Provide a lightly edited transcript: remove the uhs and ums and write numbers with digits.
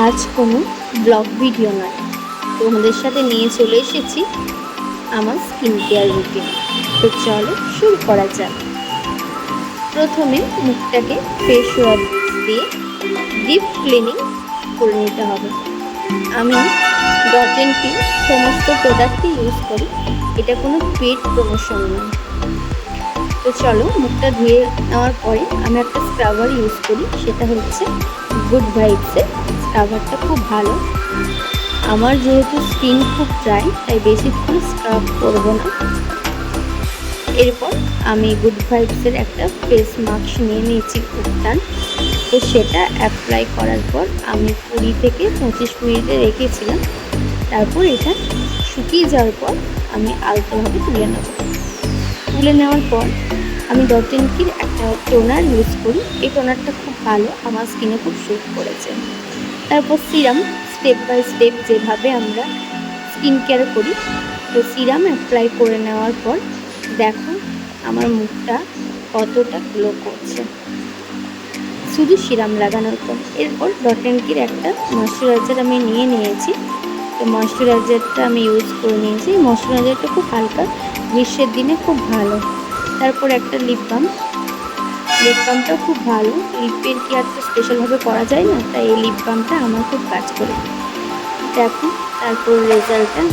আজ কোনো blog video নয়, তোমাদের সাথে নিয়ে চলে এসেছি আমার স্কিন কেয়ার রুটিন। তো চলো শুরু করা যাক। প্রথমে মুখটাকে ফেস ওয়াশ দিয়ে ডিপ ক্লিনিং করে নিতে হবে। আমি ডট&কি সমস্ত প্রোডাক্টই ইউজ করি, এটা কোনো পেড প্রমোশন নয়। তো চলো, মুখটা ধুয়ে নেওয়ার পরে আমি একটা স্ক্রাবার ইউজ করি, সেটা হচ্ছে গুড ভাইবসের স্ক্রাবারটা। খুব ভালো। আমার যেহেতু স্কিন খুব ড্রাই, তাই বেশিক্ষণ স্ক্রাব করবো না। এরপর আমি গুড ভাইবসের একটা ফেস মাস্ক নিয়ে নিয়েছি উত্তান। তো সেটা অ্যাপ্লাই করার পর আমি 20 থেকে 25 মিনিটে রেখেছিলাম। তারপর এটা শুকিয়ে যাওয়ার পর আমি আলতোভাবে তুলে নেওয়ার পর আমি ডট&কির একটা টোনার ইউজ করি। এই টোনারটা খুব ভালো, আমার স্কিনে খুব স্যুট করেছে। তারপর সিরাম, স্টেপ বাই স্টেপ যেভাবে আমরা স্কিন কেয়ার করি, তো সিরাম অ্যাপ্লাই করে নেওয়ার পর দেখো আমার মুখটা কতটা গ্লো করছে শুধু সিরাম লাগানোর পর। এরপর ডট&কির একটা ময়শ্চারাইজার আমি নিয়ে নিয়েছি। তো ময়শ্চারাইজারটা আমি ইউজ করে নিয়েছি। ময়শ্চারাইজারটা খুব হালকা, গ্রীষ্মের দিনে খুব ভালো। তারপর একটা লিপ বামটাও খুব ভালো। লিপের কেয়ার তো স্পেশালভাবে করা যায় না, তাই এই লিপ বামটা আমার খুব কাজ করে। দেখো তারপর রেজাল্টটা